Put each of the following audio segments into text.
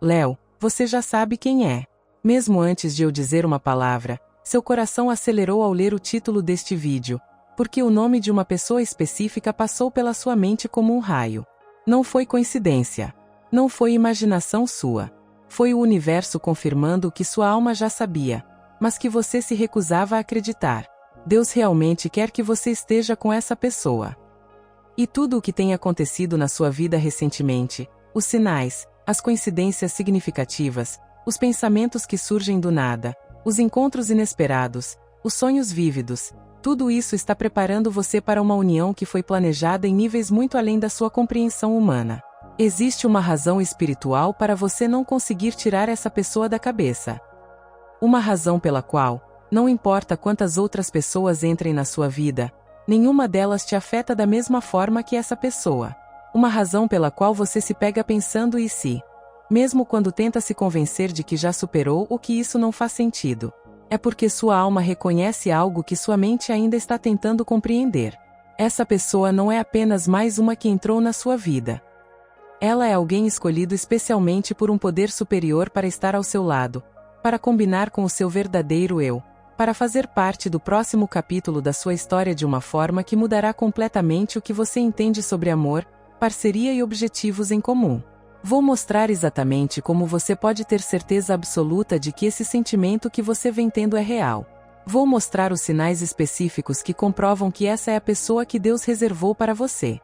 Léo, você já sabe quem é. Mesmo antes de eu dizer uma palavra, seu coração acelerou ao ler o título deste vídeo, porque o nome de uma pessoa específica passou pela sua mente como um raio. Não foi coincidência. Não foi imaginação sua. Foi o universo confirmando o que sua alma já sabia, mas que você se recusava a acreditar. Deus realmente quer que você esteja com essa pessoa. E tudo o que tem acontecido na sua vida recentemente, os sinais, as coincidências significativas, os pensamentos que surgem do nada, os encontros inesperados, os sonhos vívidos, tudo isso está preparando você para uma união que foi planejada em níveis muito além da sua compreensão humana. Existe uma razão espiritual para você não conseguir tirar essa pessoa da cabeça. Uma razão pela qual, não importa quantas outras pessoas entrem na sua vida, nenhuma delas te afeta da mesma forma que essa pessoa. Uma razão pela qual você se pega pensando e se, mesmo quando tenta se convencer de que já superou ou que isso não faz sentido, é porque sua alma reconhece algo que sua mente ainda está tentando compreender. Essa pessoa não é apenas mais uma que entrou na sua vida. Ela é alguém escolhido especialmente por um poder superior para estar ao seu lado, para combinar com o seu verdadeiro eu, para fazer parte do próximo capítulo da sua história de uma forma que mudará completamente o que você entende sobre amor, parceria e objetivos em comum. Vou mostrar exatamente como você pode ter certeza absoluta de que esse sentimento que você vem tendo é real. Vou mostrar os sinais específicos que comprovam que essa é a pessoa que Deus reservou para você.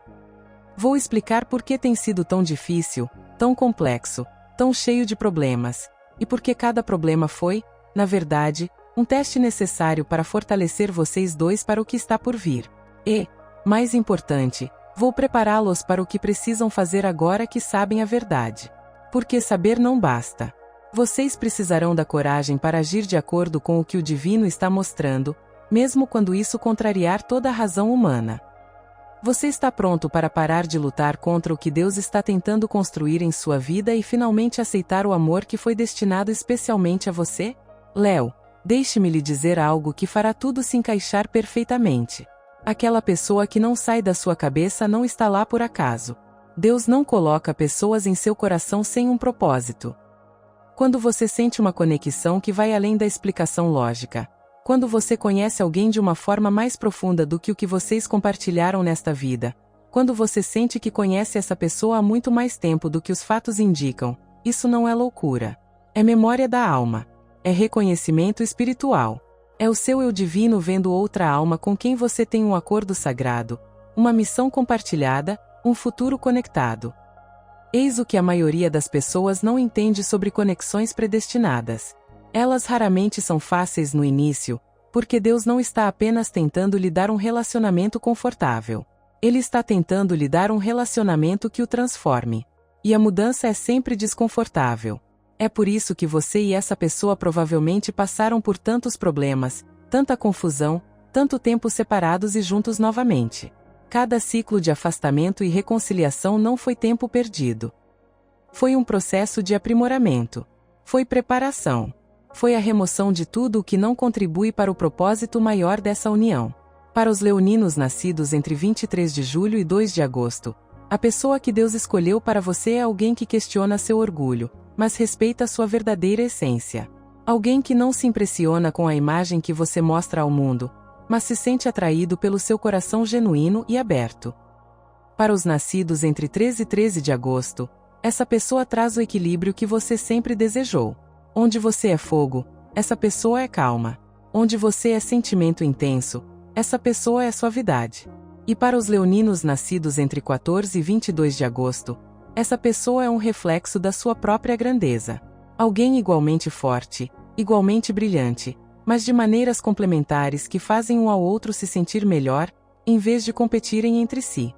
Vou explicar por que tem sido tão difícil, tão complexo, tão cheio de problemas, e por que cada problema foi, na verdade, um teste necessário para fortalecer vocês dois para o que está por vir. E, mais importante, vou prepará-los para o que precisam fazer agora que sabem a verdade. Porque saber não basta. Vocês precisarão da coragem para agir de acordo com o que o divino está mostrando, mesmo quando isso contrariar toda a razão humana. Você está pronto para parar de lutar contra o que Deus está tentando construir em sua vida e finalmente aceitar o amor que foi destinado especialmente a você? Léo, deixe-me lhe dizer algo que fará tudo se encaixar perfeitamente. Aquela pessoa que não sai da sua cabeça não está lá por acaso. Deus não coloca pessoas em seu coração sem um propósito. Quando você sente uma conexão que vai além da explicação lógica, quando você conhece alguém de uma forma mais profunda do que o que vocês compartilharam nesta vida, quando você sente que conhece essa pessoa há muito mais tempo do que os fatos indicam, isso não é loucura. É memória da alma. É reconhecimento espiritual. É o seu eu divino vendo outra alma com quem você tem um acordo sagrado, uma missão compartilhada, um futuro conectado. Eis o que a maioria das pessoas não entende sobre conexões predestinadas. Elas raramente são fáceis no início, porque Deus não está apenas tentando lhe dar um relacionamento confortável. Ele está tentando lhe dar um relacionamento que o transforme. E a mudança é sempre desconfortável. É por isso que você e essa pessoa provavelmente passaram por tantos problemas, tanta confusão, tanto tempo separados e juntos novamente. Cada ciclo de afastamento e reconciliação não foi tempo perdido. Foi um processo de aprimoramento. Foi preparação. Foi a remoção de tudo o que não contribui para o propósito maior dessa união. Para os leoninos nascidos entre 23 de julho e 2 de agosto, a pessoa que Deus escolheu para você é alguém que questiona seu orgulho, mas respeita sua verdadeira essência. Alguém que não se impressiona com a imagem que você mostra ao mundo, mas se sente atraído pelo seu coração genuíno e aberto. Para os nascidos entre 13 e 13 de agosto, essa pessoa traz o equilíbrio que você sempre desejou. Onde você é fogo, essa pessoa é calma. Onde você é sentimento intenso, essa pessoa é suavidade. E para os leoninos nascidos entre 14 e 22 de agosto, essa pessoa é um reflexo da sua própria grandeza. Alguém igualmente forte, igualmente brilhante, mas de maneiras complementares que fazem um ao outro se sentir melhor, em vez de competirem entre si.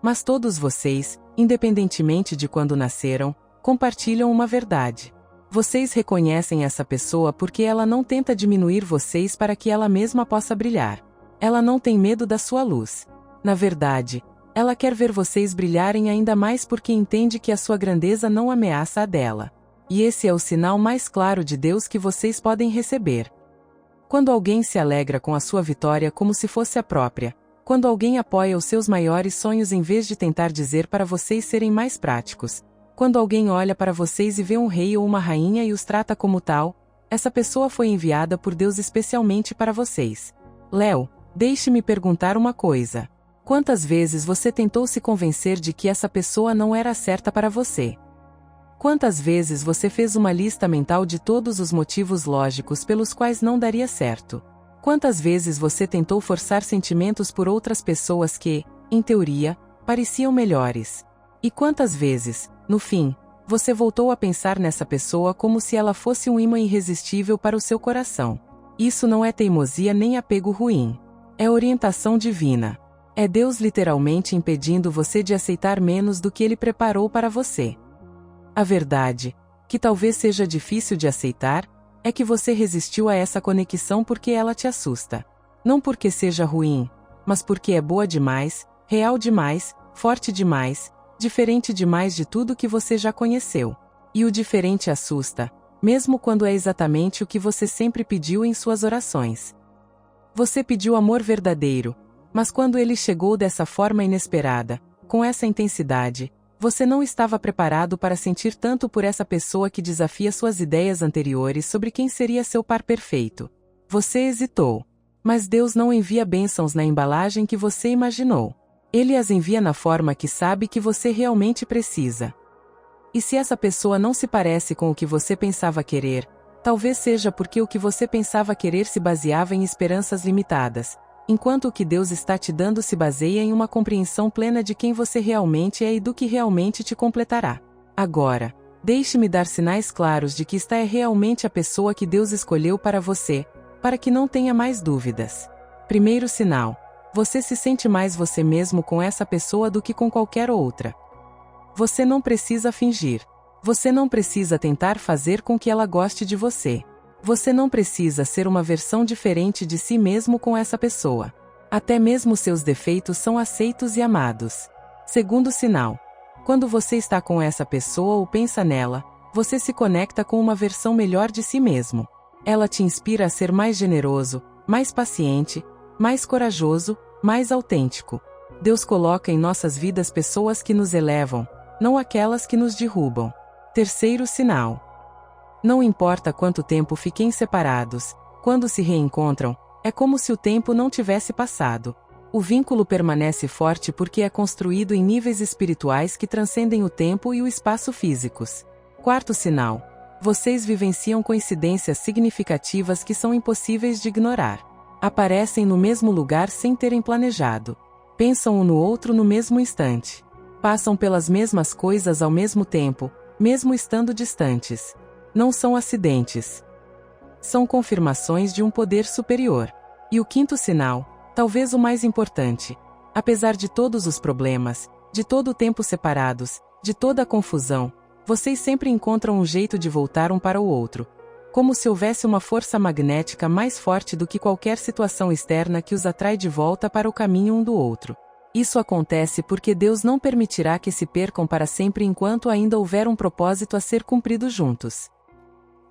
Mas todos vocês, independentemente de quando nasceram, compartilham uma verdade. Vocês reconhecem essa pessoa porque ela não tenta diminuir vocês para que ela mesma possa brilhar. Ela não tem medo da sua luz. Na verdade, ela quer ver vocês brilharem ainda mais porque entende que a sua grandeza não ameaça a dela. E esse é o sinal mais claro de Deus que vocês podem receber. Quando alguém se alegra com a sua vitória como se fosse a própria, quando alguém apoia os seus maiores sonhos em vez de tentar dizer para vocês serem mais práticos, Quando alguém olha para vocês e vê um rei ou uma rainha e os trata como tal, essa pessoa foi enviada por Deus especialmente para vocês. Léo, deixe-me perguntar uma coisa. Quantas vezes você tentou se convencer de que essa pessoa não era certa para você? Quantas vezes você fez uma lista mental de todos os motivos lógicos pelos quais não daria certo? Quantas vezes você tentou forçar sentimentos por outras pessoas que, em teoria, pareciam melhores? E quantas vezes, no fim, você voltou a pensar nessa pessoa como se ela fosse um imã irresistível para o seu coração? Isso não é teimosia nem apego ruim. É orientação divina. É Deus literalmente impedindo você de aceitar menos do que Ele preparou para você. A verdade, que talvez seja difícil de aceitar, é que você resistiu a essa conexão porque ela te assusta. Não porque seja ruim, mas porque é boa demais, real demais, forte demais, diferente demais de tudo que você já conheceu. E o diferente assusta, mesmo quando é exatamente o que você sempre pediu em suas orações. Você pediu amor verdadeiro, mas quando ele chegou dessa forma inesperada, com essa intensidade, você não estava preparado para sentir tanto por essa pessoa que desafia suas ideias anteriores sobre quem seria seu par perfeito. Você hesitou. Mas Deus não envia bênçãos na embalagem que você imaginou. Ele as envia na forma que sabe que você realmente precisa. E se essa pessoa não se parece com o que você pensava querer, talvez seja porque o que você pensava querer se baseava em esperanças limitadas, enquanto o que Deus está te dando se baseia em uma compreensão plena de quem você realmente é e do que realmente te completará. Agora, deixe-me dar sinais claros de que esta é realmente a pessoa que Deus escolheu para você, para que não tenha mais dúvidas. Primeiro sinal: você se sente mais você mesmo com essa pessoa do que com qualquer outra. Você não precisa fingir. Você não precisa tentar fazer com que ela goste de você. Você não precisa ser uma versão diferente de si mesmo com essa pessoa. Até mesmo seus defeitos são aceitos e amados. Segundo sinal: quando você está com essa pessoa ou pensa nela, você se conecta com uma versão melhor de si mesmo. Ela te inspira a ser mais generoso, mais paciente, mais corajoso, mais autêntico. Deus coloca em nossas vidas pessoas que nos elevam, não aquelas que nos derrubam. Terceiro sinal: não importa quanto tempo fiquem separados, quando se reencontram, é como se o tempo não tivesse passado. O vínculo permanece forte porque é construído em níveis espirituais que transcendem o tempo e o espaço físicos. Quarto sinal: vocês vivenciam coincidências significativas que são impossíveis de ignorar. Aparecem no mesmo lugar sem terem planejado. Pensam um no outro no mesmo instante. Passam pelas mesmas coisas ao mesmo tempo, mesmo estando distantes. Não são acidentes. São confirmações de um poder superior. E o quinto sinal, talvez o mais importante: apesar de todos os problemas, de todo o tempo separados, de toda a confusão, vocês sempre encontram um jeito de voltar um para o outro. Como se houvesse uma força magnética mais forte do que qualquer situação externa que os atrai de volta para o caminho um do outro. Isso acontece porque Deus não permitirá que se percam para sempre enquanto ainda houver um propósito a ser cumprido juntos.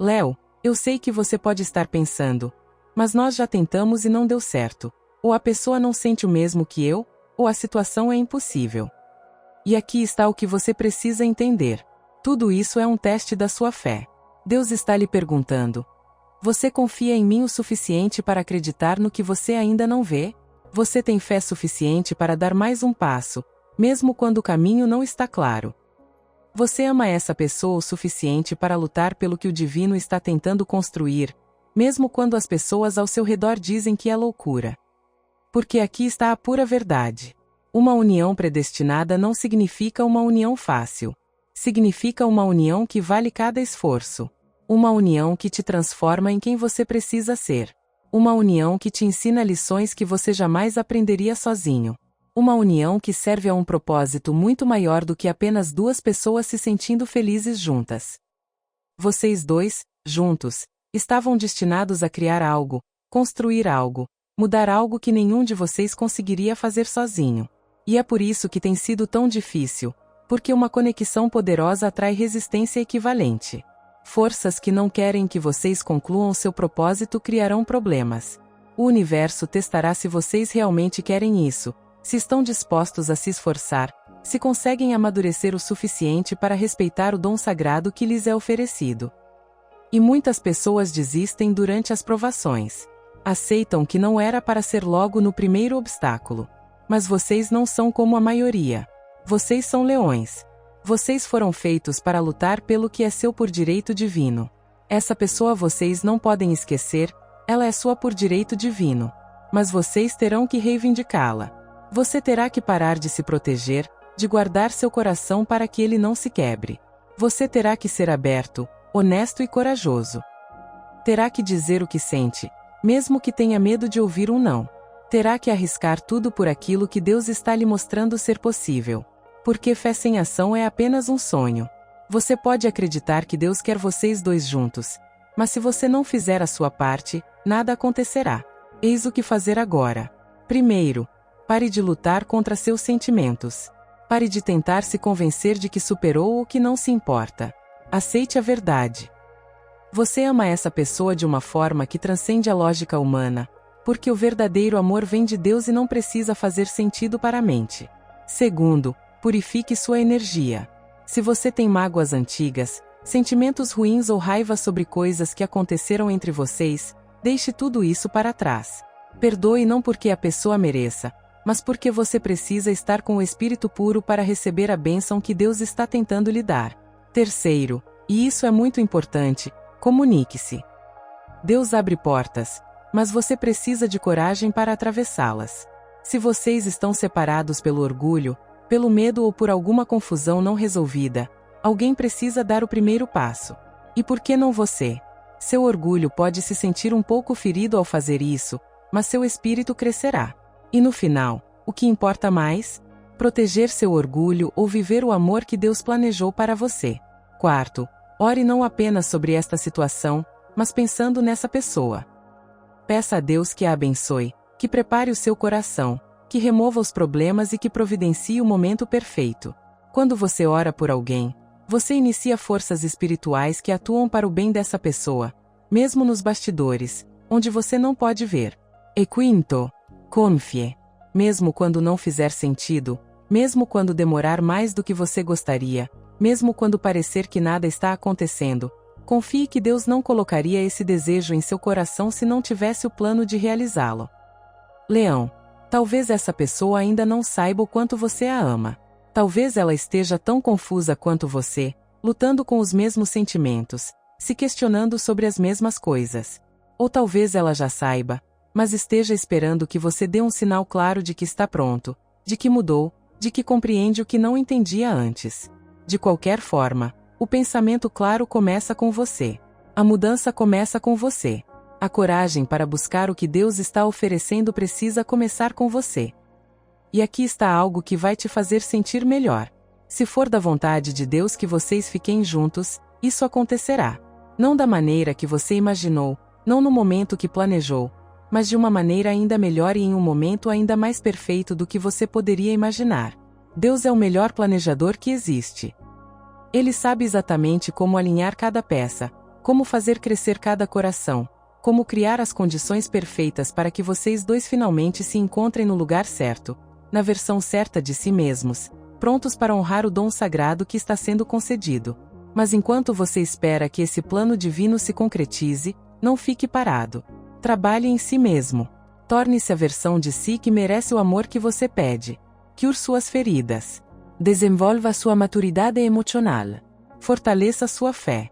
Léo, eu sei que você pode estar pensando: mas nós já tentamos e não deu certo. Ou a pessoa não sente o mesmo que eu, ou a situação é impossível. E aqui está o que você precisa entender. Tudo isso é um teste da sua fé. Deus está lhe perguntando: você confia em mim o suficiente para acreditar no que você ainda não vê? Você tem fé suficiente para dar mais um passo, mesmo quando o caminho não está claro? Você ama essa pessoa o suficiente para lutar pelo que o divino está tentando construir, mesmo quando as pessoas ao seu redor dizem que é loucura? Porque aqui está a pura verdade. Uma união predestinada não significa uma união fácil. Significa uma união que vale cada esforço. Uma união que te transforma em quem você precisa ser. Uma união que te ensina lições que você jamais aprenderia sozinho. Uma união que serve a um propósito muito maior do que apenas duas pessoas se sentindo felizes juntas. Vocês dois, juntos, estavam destinados a criar algo, construir algo, mudar algo que nenhum de vocês conseguiria fazer sozinho. E é por isso que tem sido tão difícil, porque uma conexão poderosa atrai resistência equivalente. Forças que não querem que vocês concluam seu propósito criarão problemas. O universo testará se vocês realmente querem isso, se estão dispostos a se esforçar, se conseguem amadurecer o suficiente para respeitar o dom sagrado que lhes é oferecido. E muitas pessoas desistem durante as provações. Aceitam que não era para ser logo no primeiro obstáculo. Mas vocês não são como a maioria. Vocês são leões. Vocês foram feitos para lutar pelo que é seu por direito divino. Essa pessoa vocês não podem esquecer, ela é sua por direito divino. Mas vocês terão que reivindicá-la. Você terá que parar de se proteger, de guardar seu coração para que ele não se quebre. Você terá que ser aberto, honesto e corajoso. Terá que dizer o que sente, mesmo que tenha medo de ouvir um não. Terá que arriscar tudo por aquilo que Deus está lhe mostrando ser possível. Porque fé sem ação é apenas um sonho. Você pode acreditar que Deus quer vocês dois juntos. Mas se você não fizer a sua parte, nada acontecerá. Eis o que fazer agora. Primeiro, pare de lutar contra seus sentimentos. Pare de tentar se convencer de que superou ou que não se importa. Aceite a verdade. Você ama essa pessoa de uma forma que transcende a lógica humana, porque o verdadeiro amor vem de Deus e não precisa fazer sentido para a mente. Segundo, purifique sua energia. Se você tem mágoas antigas, sentimentos ruins ou raiva sobre coisas que aconteceram entre vocês, deixe tudo isso para trás. Perdoe não porque a pessoa mereça, mas porque você precisa estar com o espírito puro para receber a bênção que Deus está tentando lhe dar. Terceiro, e isso é muito importante, comunique-se. Deus abre portas, mas você precisa de coragem para atravessá-las. Se vocês estão separados pelo orgulho, pelo medo ou por alguma confusão não resolvida, alguém precisa dar o primeiro passo. E por que não você? Seu orgulho pode se sentir um pouco ferido ao fazer isso, mas seu espírito crescerá. E no final, o que importa mais? Proteger seu orgulho ou viver o amor que Deus planejou para você. Quarto, ore não apenas sobre esta situação, mas pensando nessa pessoa. Peça a Deus que a abençoe, que prepare o seu coração, que remova os problemas e que providencie o momento perfeito. Quando você ora por alguém, você inicia forças espirituais que atuam para o bem dessa pessoa, mesmo nos bastidores, onde você não pode ver. E quinto, confie. Mesmo quando não fizer sentido, mesmo quando demorar mais do que você gostaria, mesmo quando parecer que nada está acontecendo, confie que Deus não colocaria esse desejo em seu coração se não tivesse o plano de realizá-lo. Leão. Talvez essa pessoa ainda não saiba o quanto você a ama. Talvez ela esteja tão confusa quanto você, lutando com os mesmos sentimentos, se questionando sobre as mesmas coisas. Ou talvez ela já saiba, mas esteja esperando que você dê um sinal claro de que está pronto, de que mudou, de que compreende o que não entendia antes. De qualquer forma, o pensamento claro começa com você. A mudança começa com você. A coragem para buscar o que Deus está oferecendo precisa começar com você. E aqui está algo que vai te fazer sentir melhor. Se for da vontade de Deus que vocês fiquem juntos, isso acontecerá. Não da maneira que você imaginou, não no momento que planejou, mas de uma maneira ainda melhor e em um momento ainda mais perfeito do que você poderia imaginar. Deus é o melhor planejador que existe. Ele sabe exatamente como alinhar cada peça, como fazer crescer cada coração, como criar as condições perfeitas para que vocês dois finalmente se encontrem no lugar certo, na versão certa de si mesmos, prontos para honrar o dom sagrado que está sendo concedido. Mas enquanto você espera que esse plano divino se concretize, não fique parado. Trabalhe em si mesmo. Torne-se a versão de si que merece o amor que você pede. Cure suas feridas. Desenvolva sua maturidade emocional. Fortaleça sua fé.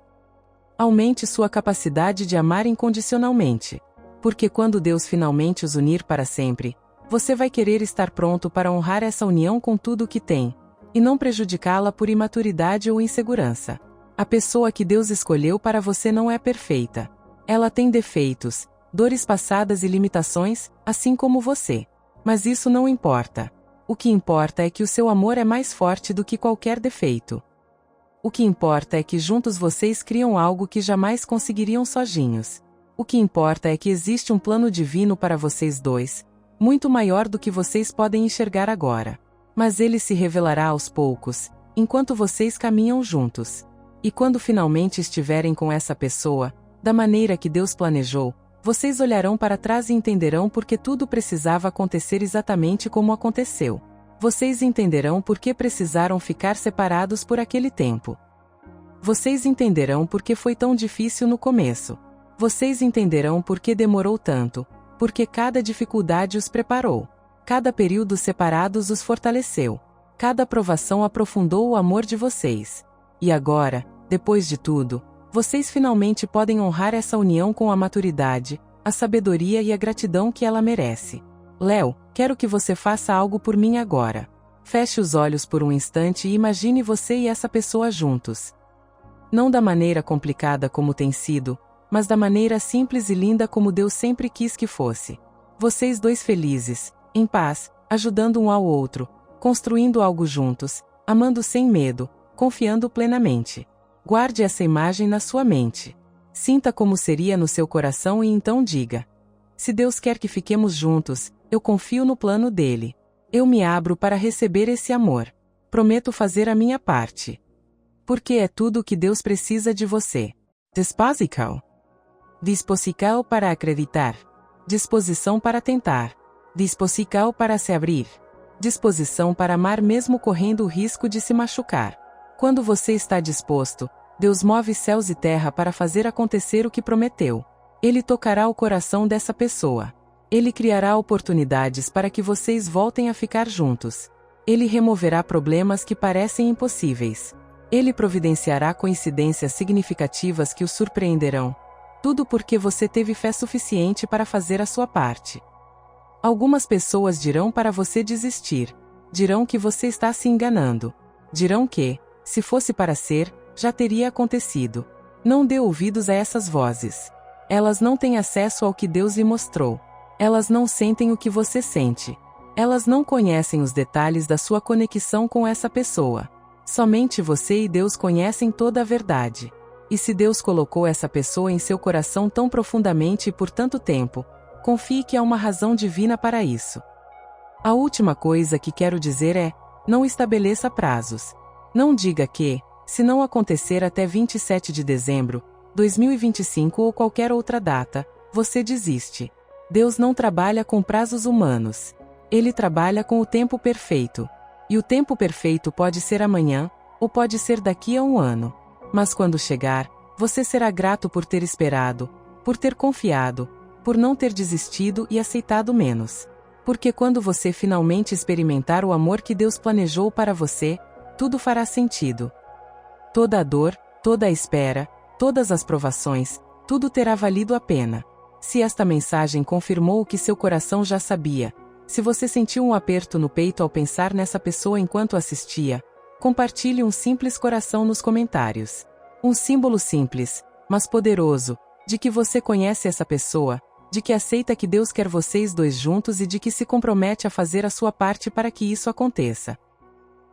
Aumente sua capacidade de amar incondicionalmente. Porque quando Deus finalmente os unir para sempre, você vai querer estar pronto para honrar essa união com tudo o que tem, e não prejudicá-la por imaturidade ou insegurança. A pessoa que Deus escolheu para você não é perfeita. Ela tem defeitos, dores passadas e limitações, assim como você. Mas isso não importa. O que importa é que o seu amor é mais forte do que qualquer defeito. O que importa é que juntos vocês criam algo que jamais conseguiriam sozinhos. O que importa é que existe um plano divino para vocês dois, muito maior do que vocês podem enxergar agora. Mas ele se revelará aos poucos, enquanto vocês caminham juntos. E quando finalmente estiverem com essa pessoa, da maneira que Deus planejou, vocês olharão para trás e entenderão por que tudo precisava acontecer exatamente como aconteceu. Vocês entenderão por que precisaram ficar separados por aquele tempo. Vocês entenderão por que foi tão difícil no começo. Vocês entenderão por que demorou tanto, porque cada dificuldade os preparou. Cada período separados os fortaleceu. Cada provação aprofundou o amor de vocês. E agora, depois de tudo, vocês finalmente podem honrar essa união com a maturidade, a sabedoria e a gratidão que ela merece. Léo, quero que você faça algo por mim agora. Feche os olhos por um instante e imagine você e essa pessoa juntos. Não da maneira complicada como tem sido, mas da maneira simples e linda como Deus sempre quis que fosse. Vocês dois felizes, em paz, ajudando um ao outro, construindo algo juntos, amando sem medo, confiando plenamente. Guarde essa imagem na sua mente. Sinta como seria no seu coração e então diga: se Deus quer que fiquemos juntos, eu confio no plano dele. Eu me abro para receber esse amor. Prometo fazer a minha parte. Porque é tudo o que Deus precisa de você. Disposição. Disposição para acreditar. Disposição para tentar. Disposição para se abrir. Disposição para amar mesmo correndo o risco de se machucar. Quando você está disposto, Deus move céus e terra para fazer acontecer o que prometeu. Ele tocará o coração dessa pessoa. Ele criará oportunidades para que vocês voltem a ficar juntos. Ele removerá problemas que parecem impossíveis. Ele providenciará coincidências significativas que o surpreenderão. Tudo porque você teve fé suficiente para fazer a sua parte. Algumas pessoas dirão para você desistir. Dirão que você está se enganando. Dirão que, se fosse para ser, já teria acontecido. Não dê ouvidos a essas vozes. Elas não têm acesso ao que Deus lhe mostrou. Elas não sentem o que você sente. Elas não conhecem os detalhes da sua conexão com essa pessoa. Somente você e Deus conhecem toda a verdade. E se Deus colocou essa pessoa em seu coração tão profundamente e por tanto tempo, confie que há uma razão divina para isso. A última coisa que quero dizer é: não estabeleça prazos. Não diga que, se não acontecer até 27 de dezembro, 2025 ou qualquer outra data, você desiste. Deus não trabalha com prazos humanos. Ele trabalha com o tempo perfeito. E o tempo perfeito pode ser amanhã, ou pode ser daqui a um ano. Mas quando chegar, você será grato por ter esperado, por ter confiado, por não ter desistido e aceitado menos. Porque quando você finalmente experimentar o amor que Deus planejou para você, tudo fará sentido. Toda a dor, toda a espera, todas as provações, tudo terá valido a pena. Se esta mensagem confirmou o que seu coração já sabia, se você sentiu um aperto no peito ao pensar nessa pessoa enquanto assistia, compartilhe um simples coração nos comentários. Um símbolo simples, mas poderoso, de que você conhece essa pessoa, de que aceita que Deus quer vocês dois juntos e de que se compromete a fazer a sua parte para que isso aconteça.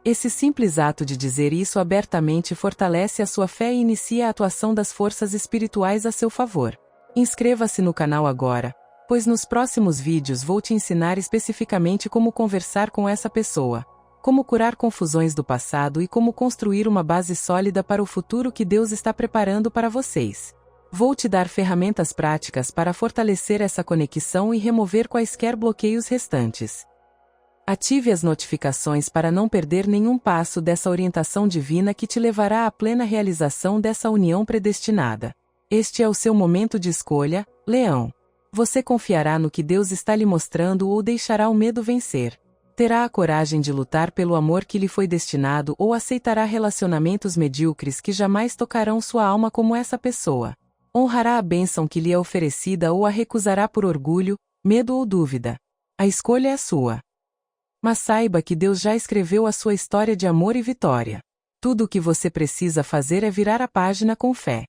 Esse simples ato de dizer isso abertamente fortalece a sua fé e inicia a atuação das forças espirituais a seu favor. Inscreva-se no canal agora, pois nos próximos vídeos vou te ensinar especificamente como conversar com essa pessoa, como curar confusões do passado e como construir uma base sólida para o futuro que Deus está preparando para vocês. Vou te dar ferramentas práticas para fortalecer essa conexão e remover quaisquer bloqueios restantes. Ative as notificações para não perder nenhum passo dessa orientação divina que te levará à plena realização dessa união predestinada. Este é o seu momento de escolha, Leão. Você confiará no que Deus está lhe mostrando ou deixará o medo vencer? Terá a coragem de lutar pelo amor que lhe foi destinado ou aceitará relacionamentos medíocres que jamais tocarão sua alma como essa pessoa? Honrará a bênção que lhe é oferecida ou a recusará por orgulho, medo ou dúvida? A escolha é sua. Mas saiba que Deus já escreveu a sua história de amor e vitória. Tudo o que você precisa fazer é virar a página com fé.